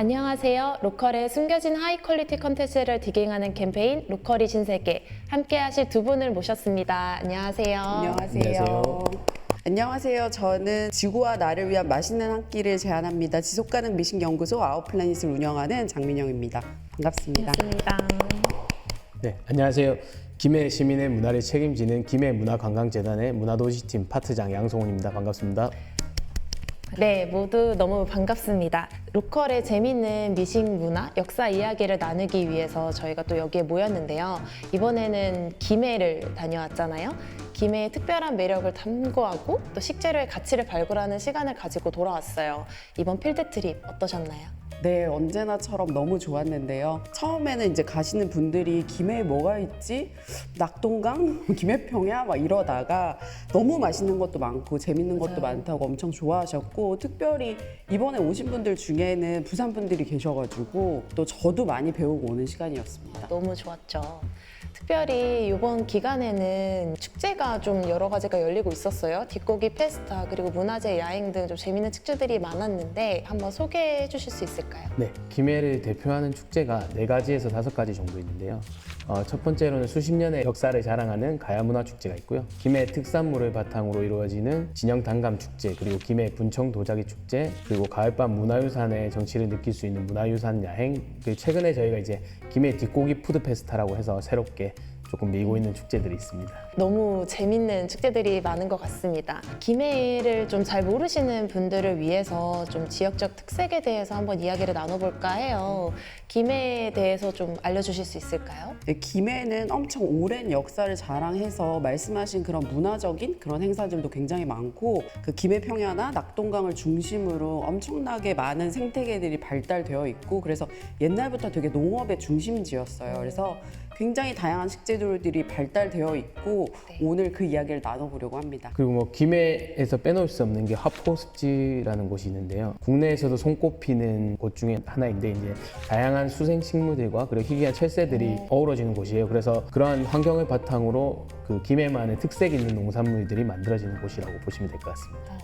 안녕하세요. 로컬의 숨겨진 하이 퀄리티 컨텐츠를 디깅하는 캠페인 로컬이 신세계 함께 하실 두 분을 모셨습니다. 안녕하세요. 안녕하세요. 안녕하세요. 저는 지구와 나를 위한 맛있는 한 끼를 제안합니다. 지속가능 미식연구소 아웃플래닛을 운영하는 장민영입니다. 반갑습니다. 반갑습니다. 네, 안녕하세요. 김해 시민의 문화를 책임지는 김해문화관광재단의 문화도시팀 파트장 양성훈입니다. 반갑습니다. 네, 모두 너무 반갑습니다. 로컬의 재미있는 미식 문화, 역사 이야기를 나누기 위해서 저희가 또 여기에 모였는데요. 이번에는 김해를 다녀왔잖아요. 김해의 특별한 매력을 탐구하고 또 식재료의 가치를 발굴하는 시간을 가지고 돌아왔어요. 이번 필드 트립 어떠셨나요? 네, 언제나처럼 너무 좋았는데요. 처음에는 이제 가시는 분들이 김해에 뭐가 있지? 낙동강? 김해평야? 막 이러다가 너무 맛있는 것도 많고 재밌는 것도 많다고 엄청 좋아하셨고, 특별히 이번에 오신 분들 중에는 부산 분들이 계셔가지고 또 저도 많이 배우고 오는 시간이었습니다. 너무 좋았죠. 특별히 이번 기간에는 축제가 좀 여러 가지가 열리고 있었어요. 뒷고기 페스타 그리고 문화재 야행 등 좀 재밌는 축제들이 많았는데 한번 소개해 주실 수 있을까요? 네, 김해를 대표하는 축제가 4가지에서 5가지 정도 있는데요. 첫 번째로는 수십 년의 역사를 자랑하는 가야문화축제가 있고요. 김해 특산물을 바탕으로 이루어지는 진영단감축제, 그리고 김해 분청 도자기 축제, 그리고 가을밤 문화유산의 정취를 느낄 수 있는 문화유산 야행, 그리고 최근에 저희가 이제 김해 뒷고기 푸드 페스타라고 해서 새롭게 조금 밀고 있는 축제들이 있습니다. 너무 재밌는 축제들이 많은 것 같습니다. 김해를 좀 잘 모르시는 분들을 위해서 좀 지역적 특색에 대해서 한번 이야기를 나눠볼까 해요. 김해에 대해서 좀 알려주실 수 있을까요? 네, 김해는 엄청 오랜 역사를 자랑해서 말씀하신 그런 문화적인 그런 행사들도 굉장히 많고, 그 김해평야나 낙동강을 중심으로 엄청나게 많은 생태계들이 발달되어 있고, 그래서 옛날부터 되게 농업의 중심지였어요. 그래서 굉장히 다양한 식재료들이 발달되어 있고, 네. 오늘 그 이야기를 나눠보려고 합니다. 그리고 뭐 김해에서 빼놓을 수 없는 게 화포습지라는 곳이 있는데요. 국내에서도 손꼽히는 곳 중에 하나인데, 이제 다양한 수생 식물들과 그리고 희귀한 철새들이 어우러지는 곳이에요. 그래서 그러한 환경을 바탕으로 그 김해만의 특색 있는 농산물들이 만들어지는 곳이라고 보시면 될 것 같습니다.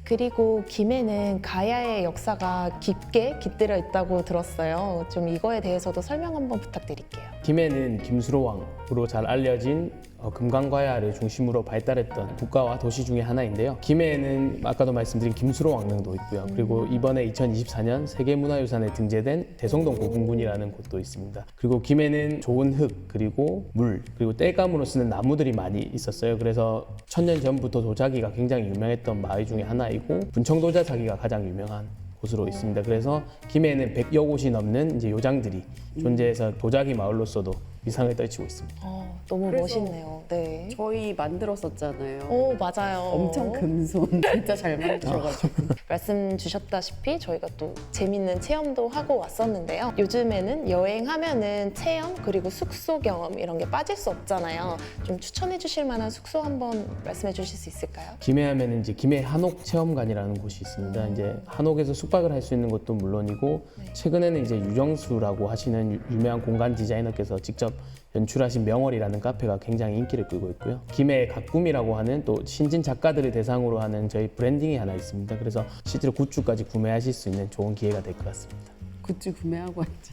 그리고 김해는 가야의 역사가 깊게 깃들어 있다고 들었어요. 좀 이거에 대해서도 설명 한번 부탁드릴게요. 김해는 김수로왕으로 잘 알려진 금강과야를 중심으로 발달했던 국가와 도시 중에 하나인데요. 김해에는 아까도 말씀드린 김수로왕릉도 있고요. 그리고 이번에 2024년 세계문화유산에 등재된 대성동 고궁군이라는 곳도 있습니다. 그리고 김해는 좋은 흙, 그리고 물, 그리고 땔감으로 쓰는 나무들이 많이 있었어요. 그래서 천년 전부터 도자기가 굉장히 유명했던 마을 중에 하나이고, 분청도자기가 가장 유명한 곳으로 있습니다. 그래서 김해에는 100여 곳이 넘는 이제 요장들이 존재해서 도자기 마을로서도 위상을 떨치고 있습니다. 너무 그래서 멋있네요. 네. 저희 만들었었잖아요. 오, 맞아요. 엄청 금손. 진짜 잘 만드셔가지고. 말씀 주셨다시피 저희가 또 재밌는 체험도 하고 왔었는데요. 요즘에는 여행하면은 체험 그리고 숙소 경험 이런 게 빠질 수 없잖아요. 좀 추천해 주실 만한 숙소 한번 말씀해 주실 수 있을까요? 김해 하면은 이제 김해 한옥 체험관이라는 곳이 있습니다. 이제 한옥에서 숙박을 할 수 있는 것도 물론이고, 최근에는 이제 유정수라고 하시는 유명한 공간 디자이너께서 직접 연출하신 명월이라는 카페가 굉장히 인기를 끌고 있고요. 김해 가꿈이라고 하는 또 신진 작가들을 대상으로 하는 저희 브랜딩이 하나 있습니다. 그래서 실제로 굿즈까지 구매하실 수 있는 좋은 기회가 될 것 같습니다. 굿즈 구매하고 왔죠.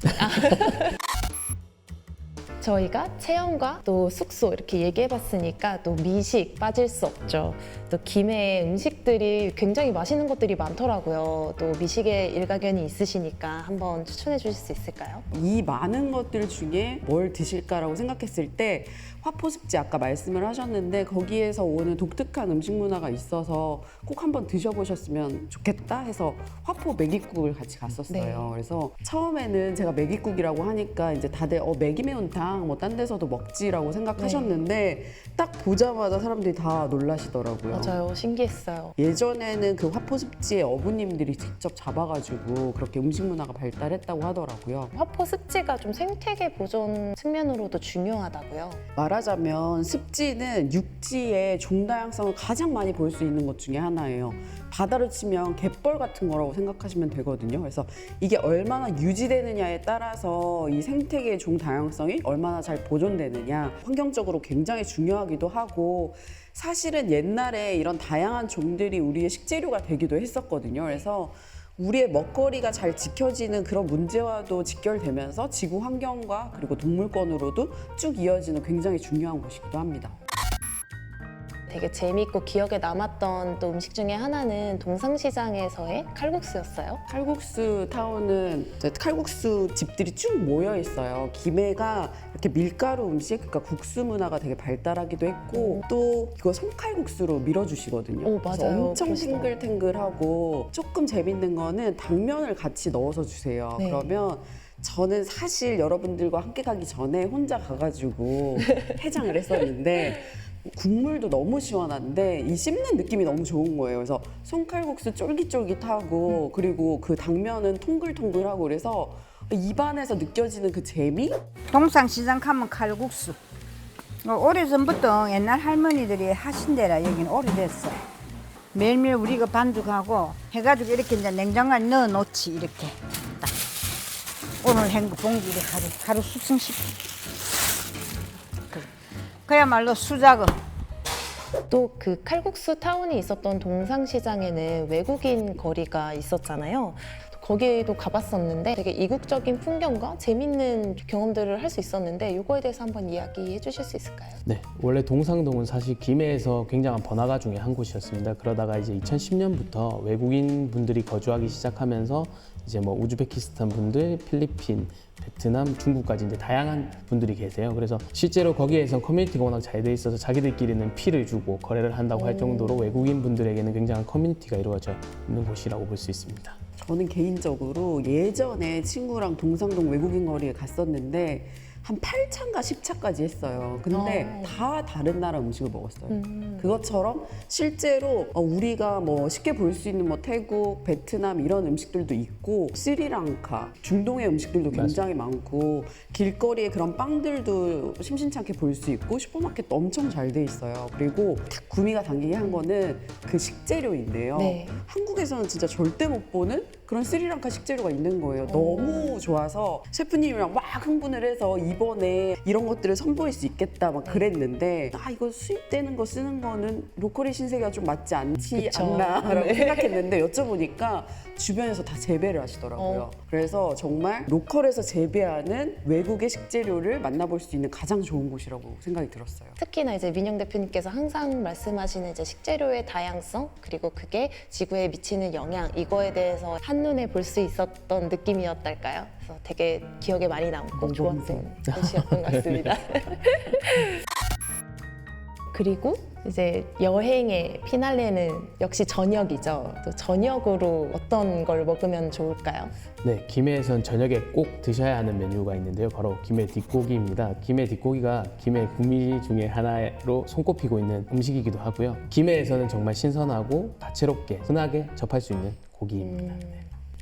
저희가 체험과 또 숙소 이렇게 얘기해봤으니까 또 미식 빠질 수 없죠. 또 김해 음식들이 굉장히 맛있는 것들이 많더라고요. 또 미식에 일가견이 있으시니까 한번 추천해 주실 수 있을까요? 이 많은 것들 중에 뭘 드실까라고 생각했을 때 화포습지 아까 말씀을 하셨는데, 거기에서 오는 독특한 음식 문화가 있어서 꼭 한번 드셔보셨으면 좋겠다 해서 화포 매깃국을 같이 갔었어요. 네. 그래서 처음에는 제가 매깃국이라고 하니까 이제 다들 매기 매운탕 뭐 딴 데서도 먹지라고 생각하셨는데 딱 보자마자 사람들이 다 놀라시더라고요. 맞아요. 신기했어요. 예전에는 그 화포습지에 어부님들이 직접 잡아가지고 그렇게 음식 문화가 발달했다고 하더라고요. 화포 습지가 좀 생태계 보존 측면으로도 중요하다고요. 말하자면 습지는 육지의 종다양성을 가장 많이 볼 수 있는 것 중에 하나예요. 바다로 치면 갯벌 같은 거라고 생각하시면 되거든요. 그래서 이게 얼마나 유지되느냐에 따라서 이 생태계의 종다양성이 얼마나 잘 보존되느냐, 환경적으로 굉장히 중요하기도 하고, 사실은 옛날에 이런 다양한 종들이 우리의 식재료가 되기도 했었거든요. 그래서 우리의 먹거리가 잘 지켜지는 그런 문제와도 직결되면서 지구 환경과 그리고 동물권으로도 쭉 이어지는 굉장히 중요한 곳이기도 합니다. 되게 재밌고 기억에 남았던 또 음식 중에 하나는 동상시장에서의 칼국수였어요. 칼국수 타운은 이제 칼국수 집들이 쭉 모여 있어요. 김해가 이렇게 밀가루 음식, 그러니까 국수 문화가 되게 발달하기도 했고 또 이거 송칼국수로 밀어주시거든요. 오, 그래서 맞아요. 엄청 그러시더라고요. 탱글탱글하고 조금 재밌는 거는 당면을 같이 넣어서 주세요. 네. 그러면 저는 사실 여러분들과 함께 가기 전에 혼자 가가지고 해장을 했었는데 국물도 너무 시원한데 이 씹는 느낌이 너무 좋은 거예요. 그래서 손칼국수 쫄깃쫄깃하고 그리고 그 당면은 통글통글하고 그래서 입안에서 느껴지는 그 재미? 동상시장 가면 칼국수. 오래전부터 옛날 할머니들이 하신 데라 여기는 오래됐어. 매일매일 우리가 반죽하고 해가지고 이렇게 이제 냉장고에 넣어 놓지 이렇게. 딱. 오늘 한 거 봉지 이렇게 하루 숙성시켜. 그야말로 수작업. 또 그 칼국수 타운이 있었던 동상시장에는 외국인 거리가 있었잖아요. 거기도 가봤었는데 되게 이국적인 풍경과 재밌는 경험들을 할 수 있었는데 이거에 대해서 한번 이야기해 주실 수 있을까요? 네, 원래 동상동은 사실 김해에서 굉장한 번화가 중에 한 곳이었습니다. 그러다가 이제 2010년부터 외국인 분들이 거주하기 시작하면서 이제 뭐 우즈베키스탄 분들, 필리핀, 베트남, 중국까지 이제 다양한 분들이 계세요. 그래서 실제로 거기에서 커뮤니티가 워낙 잘 돼 있어서 자기들끼리는 피를 주고 거래를 한다고 할 정도로 외국인 분들에게는 굉장한 커뮤니티가 이루어져 있는 곳이라고 볼 수 있습니다. 저는 개인적으로 예전에 친구랑 동상동 외국인 거리에 갔었는데 한 8차인가 10차까지 했어요. 근데 다 다른 나라 음식을 먹었어요. 그것처럼 실제로 우리가 뭐 쉽게 볼 수 있는 뭐 태국, 베트남 이런 음식들도 있고 스리랑카, 중동의 음식들도 굉장히 많고 길거리에 그런 빵들도 심심찮게 볼 수 있고 슈퍼마켓도 엄청 잘 돼 있어요. 그리고 딱 구미가 당기게 한 거는 그 식재료인데요. 네. 한국에서는 진짜 절대 못 보는 그런 스리랑카 식재료가 있는 거예요. 너무 좋아서 셰프님이랑 막 흥분을 해서 이번에 이런 것들을 선보일 수 있겠다 막 그랬는데 이거 수입되는 거 쓰는 거는 로컬의 신세계가 좀 맞지 않지 그쵸. 않나라고 네. 생각했는데 여쭤보니까 주변에서 다 재배를 하시더라고요. 그래서 정말 로컬에서 재배하는 외국의 식재료를 만나볼 수 있는 가장 좋은 곳이라고 생각이 들었어요. 특히나 이제 민영 대표님께서 항상 말씀하시는 이제 식재료의 다양성 그리고 그게 지구에 미치는 영향 이거에 대해서 한눈에 볼 수 있었던 느낌이었달까요? 그래서 되게 기억에 많이 남고 좋았던 곳이었던 것 같습니다. 그리고 이제 여행의 피날레는 역시 저녁이죠. 또 저녁으로 어떤 걸 먹으면 좋을까요? 네, 김해에선 저녁에 꼭 드셔야 하는 메뉴가 있는데요. 바로 김해 뒷고기입니다. 김해 뒷고기가 김해 구미 중에 하나로 손꼽히고 있는 음식이기도 하고요. 김해에서는 정말 신선하고 다채롭게 흔하게 접할 수 있는 고기입니다.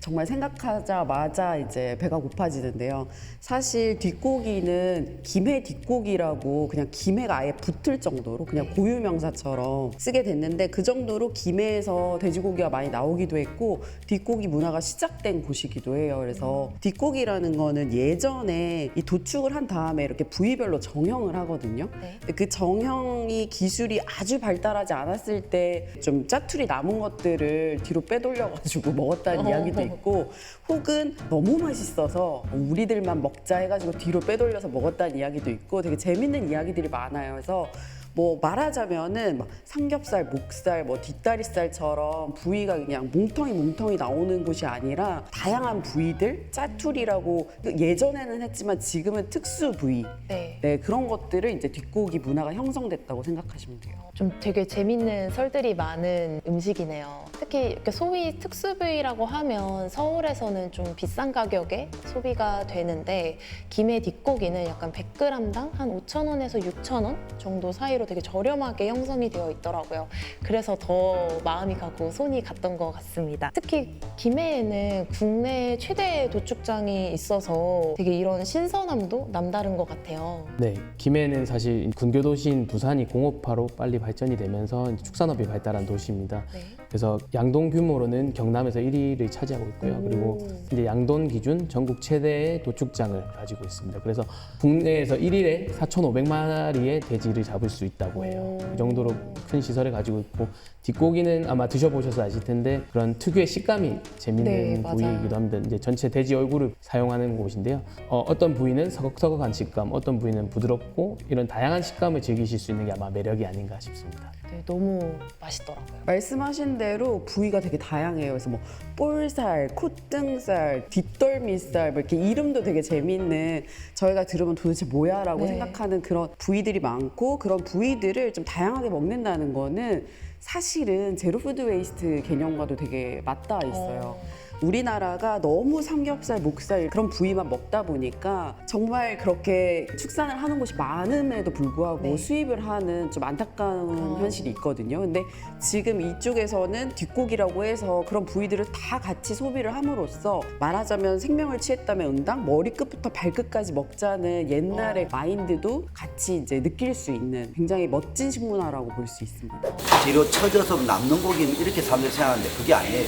정말 생각하자마자 이제 배가 고파지는데요. 사실 뒷고기는 김해 뒷고기라고 그냥 김해가 아예 붙을 정도로 그냥 고유명사처럼 쓰게 됐는데 그 정도로 김해에서 돼지고기가 많이 나오기도 했고 뒷고기 문화가 시작된 곳이기도 해요. 그래서 뒷고기라는 거는 예전에 이 도축을 한 다음에 이렇게 부위별로 정형을 하거든요. 네. 근데 그 정형이 기술이 아주 발달하지 않았을 때 좀 짜투리 남은 것들을 뒤로 빼돌려가지고 먹었다는 이야기도 있고 혹은 너무 맛있어서 우리들만 먹자 해가지고 뒤로 빼돌려서 먹었다는 이야기도 있고 되게 재밌는 이야기들이 많아요. 그래서 뭐 말하자면은 막 삼겹살, 목살, 뭐 뒷다리살처럼 부위가 그냥 뭉텅이 나오는 곳이 아니라 다양한 부위들, 짜투리라고 예전에는 했지만 지금은 특수 부위, 네. 그런 것들을 이제 뒷고기 문화가 형성됐다고 생각하시면 돼요. 좀 되게 재밌는 설들이 많은 음식이네요. 특히 이렇게 소위 특수부위라고 하면 서울에서는 좀 비싼 가격에 소비가 되는데 김해 뒷고기는 약간 100g당 한 5,000원에서 6,000원 정도 사이로 되게 저렴하게 형성이 되어 있더라고요. 그래서 더 마음이 가고 손이 갔던 것 같습니다. 특히 김해에는 국내 최대 도축장이 있어서 되게 이런 신선함도 남다른 것 같아요. 네, 김해는 사실 근교도시인 부산이 공업화로 빨리 발전이 되면서 이제 축산업이 발달한 도시입니다. 네. 그래서 양돈 규모로는 경남에서 1위를 차지하고 있고요. 그리고 이제 양돈 기준 전국 최대의 도축장을 가지고 있습니다. 그래서 국내에서 1일에 4,500마리의 돼지를 잡을 수 있다고 해요. 그 정도로 큰 시설을 가지고 있고 뒷고기는 아마 드셔보셔서 아실 텐데 그런 특유의 식감이 재밌는 네, 맞아요. 부위이기도 합니다. 이제 전체 돼지 얼굴을 사용하는 곳인데요. 어떤 부위는 서걱서걱한 식감, 어떤 부위는 부드럽고 이런 다양한 식감을 즐기실 수 있는 게 아마 매력이 아닌가 싶습니다. 네, 너무 맛있더라고요. 말씀하신 대로 부위가 되게 다양해요. 그래서 뭐 볼살, 콧등살, 뒷덜미살 뭐 이렇게 이름도 되게 재밌는 저희가 들으면 도대체 뭐야라고 네. 생각하는 그런 부위들이 많고 그런 부위들을 좀 다양하게 먹는다는 거는 사실은 제로 푸드 웨이스트 개념과도 되게 맞닿아 있어요. 우리나라가 너무 삼겹살, 목살 그런 부위만 먹다 보니까 정말 그렇게 축산을 하는 곳이 많음에도 불구하고 네. 수입을 하는 좀 안타까운 현실이 있거든요. 근데 지금 이쪽에서는 뒷고기라고 해서 그런 부위들을 다 같이 소비를 함으로써 말하자면 생명을 취했다면 응당 머리끝부터 발끝까지 먹자는 옛날의 마인드도 같이 이제 느낄 수 있는 굉장히 멋진 식문화라고 볼 수 있습니다. 뒤로 쳐져서 남는 고기는 이렇게 사람들이 생각하는데 그게 아니에요.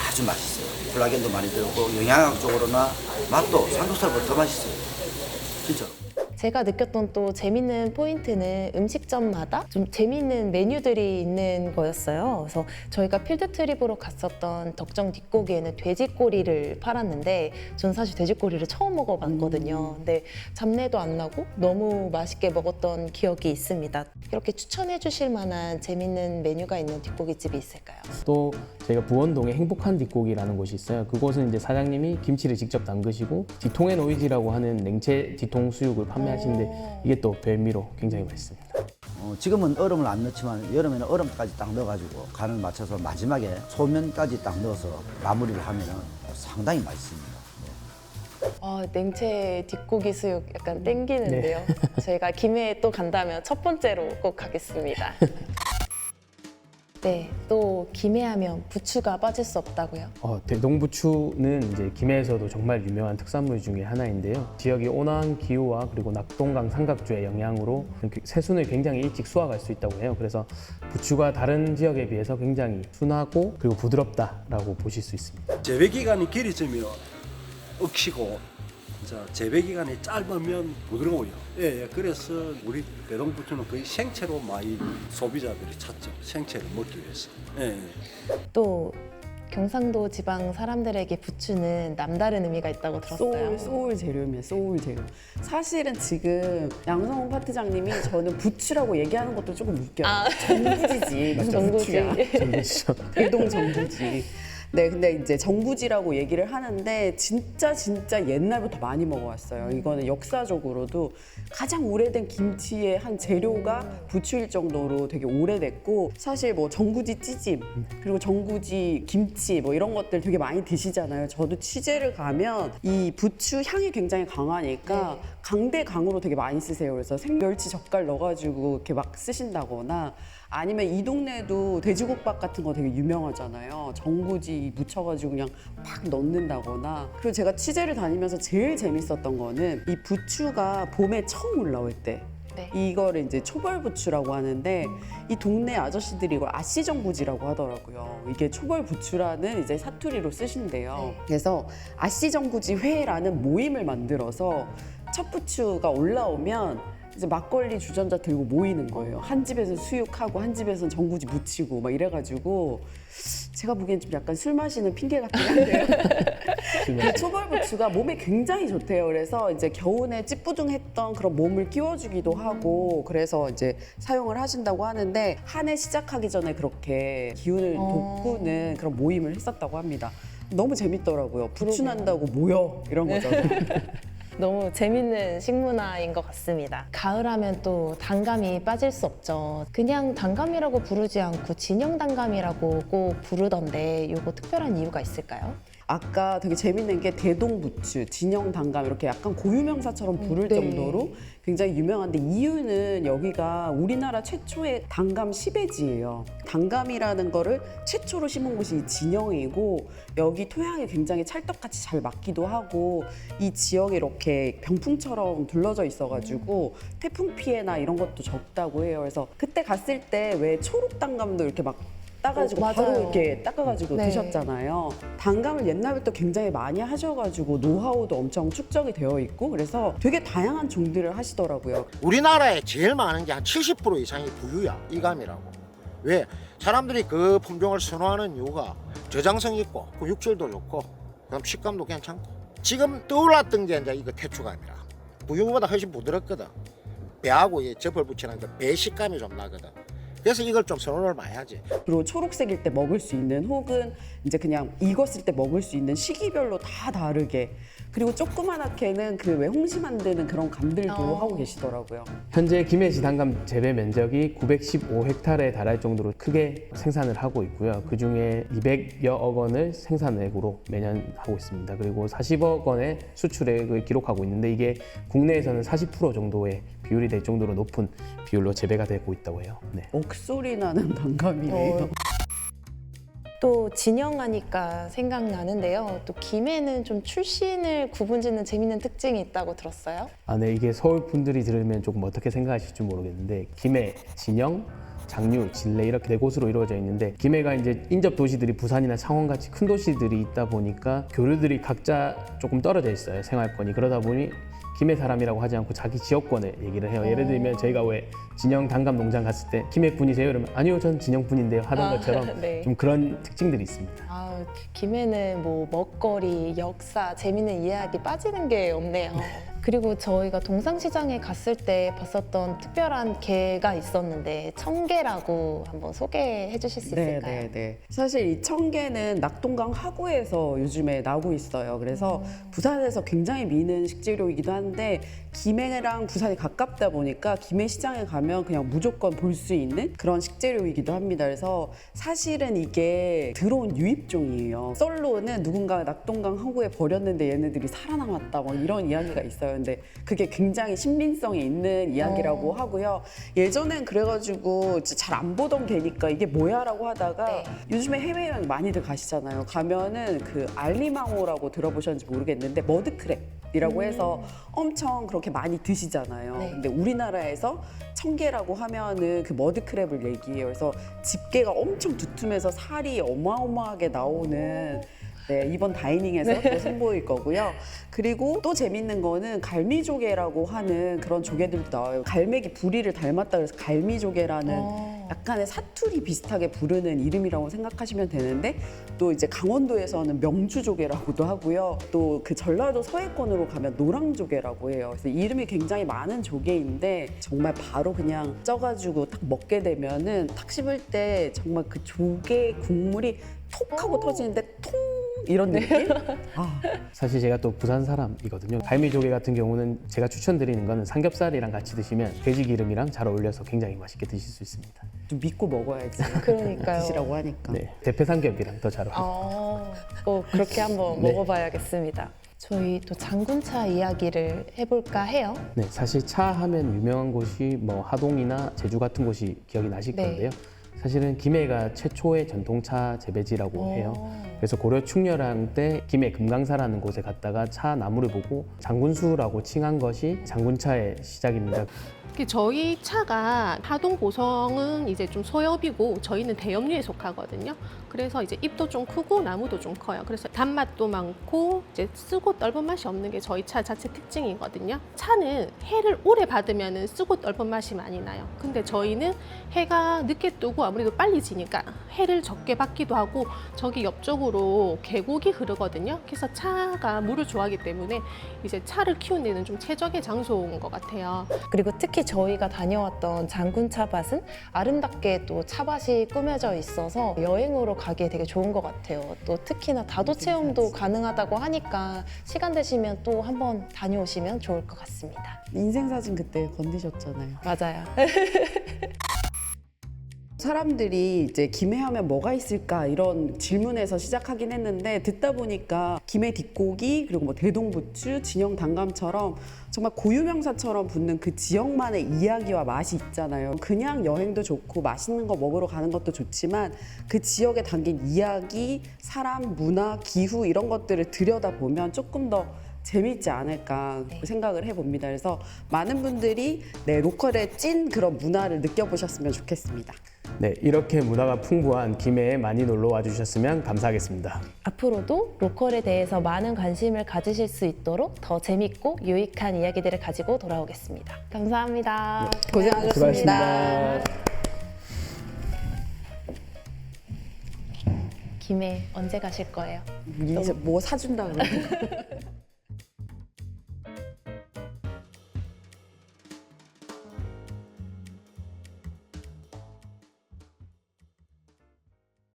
아주 맛있어요. 콜라겐도 많이 들어있고 영양학적으로나 맛도 삼겹살보다 더 맛있어요. 진짜로. 제가 느꼈던 또 재밌는 포인트는 음식점마다 좀 재밌는 메뉴들이 있는 거였어요. 그래서 저희가 필드 트립으로 갔었던 덕정 뒷고기에는 돼지꼬리를 팔았는데 전 사실 돼지꼬리를 처음 먹어봤거든요. 근데 잡내도 안 나고 너무 맛있게 먹었던 기억이 있습니다. 이렇게 추천해 주실 만한 재밌는 메뉴가 있는 뒷고기집이 있을까요? 또 저희가 부원동에 행복한 뒷고기라는 곳이 있어요. 그곳은 이제 사장님이 김치를 직접 담그시고 디통앤 오이지라고 하는 냉채 디통 수육을 판매하시는데 이게 또 별미로 굉장히 맛있습니다. 지금은 얼음을 안 넣지만 여름에는 얼음까지 딱 넣어가지고 간을 맞춰서 마지막에 소면까지 딱 넣어서 마무리를 하면 상당히 맛있습니다. 냉채 뒷고기 수육 약간 땡기는데요. 저희가 김해에 또 간다면 첫 번째로 꼭 가겠습니다. 네, 또 김해하면 부추가 빠질 수 없다고요. 대동부추는 이제 김해에서도 정말 유명한 특산물 중에 하나인데요. 지역의 온화한 기후와 그리고 낙동강 삼각주의 영향으로 새순을 굉장히 일찍 수확할 수 있다고 해요. 그래서 부추가 다른 지역에 비해서 굉장히 순하고 그리고 부드럽다라고 보실 수 있습니다. 재배 기간이 길어지면 억시고 재배 기간이 짧으면 부드러워요. 예, 그래서 우리 대동부추는 거의 생채로 많이 소비자들이 찾죠. 생채를 먹기 위해서. 예. 또 경상도 지방 사람들에게 부추는 남다른 의미가 있다고 들었어요. 소울 재료입니다. 소울 재료. 사실은 지금 양성훈 파트장님이 저는 부추라고 얘기하는 것도 조금 웃겨요. 정부지지. 무슨 정부지. 부추야. 대동 정부지. 네, 근데 이제 정부지라고 얘기를 하는데 진짜 옛날부터 많이 먹어왔어요. 이거는 역사적으로도 가장 오래된 김치의 한 재료가 부추일 정도로 되게 오래됐고 사실 뭐 정구지 찌짐 그리고 정구지 김치 뭐 이런 것들 되게 많이 드시잖아요. 저도 취재를 가면 이 부추 향이 굉장히 강하니까 강대강으로 되게 많이 쓰세요. 그래서 생멸치 젓갈 넣어가지고 이렇게 막 쓰신다거나 아니면 이 동네도 돼지국밥 같은 거 되게 유명하잖아요. 전구지 묻혀가지고 그냥 팍 넣는다거나. 그리고 제가 취재를 다니면서 제일 재밌었던 거는 이 부추가 봄에 처음 올라올 때 네. 이거를 이제 초벌부추라고 하는데 이 동네 아저씨들이 이걸 아씨정부지라고 하더라고요. 이게 초벌부추라는 이제 사투리로 쓰신대요. 네. 그래서 아씨정부지 회라는 모임을 만들어서 첫 부추가 올라오면 이제 막걸리 주전자 들고 모이는 거예요. 한 집에서 수육하고 한 집에서는 전구지 무치고 막 이래가지고 제가 보기엔 좀 약간 술 마시는 핑계 같긴 한데요. 그 초벌부추가 몸에 굉장히 좋대요. 그래서 이제 겨우내 찌뿌둥했던 그런 몸을 끼워주기도 하고 그래서 이제 사용을 하신다고 하는데 한 해 시작하기 전에 그렇게 기운을 돋구는 그런 모임을 했었다고 합니다. 너무 재밌더라고요. 부추 난다고 모여 이런 거잖아요. 너무 재밌는 식문화인 것 같습니다. 가을하면 또 단감이 빠질 수 없죠. 그냥 단감이라고 부르지 않고 진영 단감이라고 꼭 부르던데 이거 특별한 이유가 있을까요? 아까 되게 재밌는 게 대동부추, 진영 단감 이렇게 약간 고유명사처럼 부를 네. 정도로 굉장히 유명한데 이유는 여기가 우리나라 최초의 단감 시베지예요. 단감이라는 거를 최초로 심은 곳이 이 진영이고 여기 토양이 굉장히 찰떡같이 잘 맞기도 하고 이 지역에 이렇게 병풍처럼 둘러져 있어가지고 태풍 피해나 이런 것도 적다고 해요. 그래서 그때 갔을 때 왜 초록 단감도 이렇게 막 따가지고 맞아요. 바로 이렇게 닦아가지고 네. 드셨잖아요. 단감을 옛날부터 굉장히 많이 하셔가지고 노하우도 엄청 축적이 되어 있고 그래서 되게 다양한 종들을 하시더라고요. 우리나라에 제일 많은 게 한 70% 이상이 부유야, 이 감이라고. 왜? 사람들이 그 품종을 선호하는 이유가 저장성 있고 그 육질도 좋고 그다음 식감도 괜찮고. 지금 떠올랐던 게 이제 이거 태추감이라. 부유보다 훨씬 부드럽거든. 배하고 이 접을 붙이는 그 배 식감이 좀 나거든. 그래서 이걸 좀 선호를 많이 하지. 그리고 초록색일 때 먹을 수 있는 혹은 이제 그냥 익었을 때 먹을 수 있는 시기별로 다 다르게 그리고 조그만하게는 그 왜 홍시 만드는 그런 감들도 하고 계시더라고요. 현재 김해시 단감 재배 면적이 915헥타르에 달할 정도로 크게 생산을 하고 있고요. 그 중에 200여억 원을 생산액으로 매년 하고 있습니다. 그리고 40억 원의 수출액을 기록하고 있는데 이게 국내에서는 40% 정도의 비율이 될 정도로 높은 비율로 재배가 되고 있다고 해요. 네. 억소리 나는 단감이네요. 또 진영하니까 생각나는데요. 또 김해는 좀 출신을 구분짓는 재밌는 특징이 있다고 들었어요. 아, 네, 이게 서울 분들이 들으면 조금 어떻게 생각하실지 모르겠는데 김해, 진영, 장류, 진례 이렇게 네 곳으로 이루어져 있는데 김해가 이제 인접 도시들이 부산이나 창원 같이 큰 도시들이 있다 보니까 교류들이 각자 조금 떨어져 있어요. 생활권이. 그러다 보니 김해 사람이라고 하지 않고 자기 지역권을 얘기를 해요. 예를 들면 저희가 왜 진영 단감 농장 갔을 때 김해 분이세요? 이러면 아니요, 전 진영 분인데요 하던 것처럼 네. 좀 그런 특징들이 있습니다. 아, 김해는 뭐 먹거리, 역사, 재밌는 이야기 빠지는 게 없네요. 그리고 저희가 동상시장에 갔을 때 봤었던 특별한 게가 있었는데 청게라고 한번 소개해 주실 수 있을까요? 네. 사실 이 청게는 낙동강 하구에서 요즘에 나오고 있어요. 그래서 부산에서 굉장히 미는 식재료이기도 한데 김해랑 부산이 가깝다 보니까 김해 시장에 가면 그냥 무조건 볼 수 있는 그런 식재료이기도 합니다. 그래서 사실은 이게 들어온 유입종이에요. 썰로는 누군가 낙동강 하구에 버렸는데 얘네들이 살아남았다 뭐 이런 이야기가 있어요. 근데 그게 굉장히 신빙성이 있는 이야기라고 하고요. 예전엔 그래가지고 잘 안 보던 개니까 이게 뭐야라고 하다가 네. 요즘에 해외여행 많이들 가시잖아요. 가면은 그 알리망호라고 들어보셨는지 모르겠는데 머드크랩이라고 해서 엄청 그렇게 많이 드시잖아요. 네. 근데 우리나라에서 청게라고 하면은 그 머드크랩을 얘기해요. 그래서 집게가 엄청 두툼해서 살이 어마어마하게 나오는 네, 이번 다이닝에서 또 선보일 거고요. 그리고 또 재밌는 거는 갈미조개라고 하는 그런 조개들도 나와요. 갈매기 부리를 닮았다 그래서 갈미조개라는 약간의 사투리 비슷하게 부르는 이름이라고 생각하시면 되는데 또 이제 강원도에서는 명주조개라고도 하고요. 또 그 전라도 서해권으로 가면 노랑조개라고 해요. 그래서 이름이 굉장히 많은 조개인데 정말 바로 그냥 쪄가지고 딱 먹게 되면은 딱 씹을 때 정말 그 조개 국물이 톡 하고 터지는데 통 이런 느낌? 아, 사실 제가 또 부산 사람이거든요. 갈미조개 같은 경우는 제가 추천드리는 거는 삼겹살이랑 같이 드시면 돼지 기름이랑 잘 어울려서 굉장히 맛있게 드실 수 있습니다. 좀 믿고 먹어야지. 그러니까요. 드시라고 하니까. 네, 대패 삼겹이랑 더 잘 어울려요. 그렇게 한번 네. 먹어봐야겠습니다. 저희 또 장군차 이야기를 해볼까 해요. 네, 사실 차 하면 유명한 곳이 뭐 하동이나 제주 같은 곳이 기억이 나실 네. 건데요. 사실은 김해가 최초의 전통차 재배지라고 해요. 그래서 고려 충렬왕 때 김해 금강사라는 곳에 갔다가 차 나무를 보고 장군수라고 칭한 것이 장군차의 시작입니다. 저희 차가 하동 보성은 이제 좀 소엽이고 저희는 대엽류에 속하거든요. 그래서 이제 잎도 좀 크고 나무도 좀 커요. 그래서 단맛도 많고 이제 쓰고 떫은 맛이 없는 게 저희 차 자체 특징이거든요. 차는 해를 오래 받으면 쓰고 떫은 맛이 많이 나요. 근데 저희는 해가 늦게 뜨고 아무래도 빨리 지니까 해를 적게 받기도 하고 저기 옆쪽으로 계곡이 흐르거든요. 그래서 차가 물을 좋아하기 때문에 이제 차를 키우는 데는 좀 최적의 장소인 것 같아요. 그리고 특히 저희가 다녀왔던 장군 차밭은 아름답게 또 차밭이 꾸며져 있어서 여행으로 가기에 되게 좋은 것 같아요. 또 특히나 다도 체험도 가능하다고 하니까 시간 되시면 또 한번 다녀오시면 좋을 것 같습니다. 인생사진 그때 건드셨잖아요. 맞아요. 사람들이 이제 김해하면 뭐가 있을까 이런 질문에서 시작하긴 했는데 듣다 보니까 김해 뒷고기 그리고 뭐 대동부추, 진영 단감처럼 정말 고유명사처럼 붙는 그 지역만의 이야기와 맛이 있잖아요. 그냥 여행도 좋고 맛있는 거 먹으러 가는 것도 좋지만 그 지역에 담긴 이야기, 사람, 문화, 기후 이런 것들을 들여다보면 조금 더 재밌지 않을까 생각을 해봅니다. 그래서 많은 분들이 로컬의 찐 그런 문화를 느껴보셨으면 좋겠습니다. 네, 이렇게 문화가 풍부한 김해에 많이 놀러 와주셨으면 감사하겠습니다. 앞으로도 로컬에 대해서 많은 관심을 가지실 수 있도록 더 재밌고 유익한 이야기들을 가지고 돌아오겠습니다. 감사합니다. 고생하셨습니다. 김해 언제 가실 거예요? 이제 뭐 사준다 그러는데.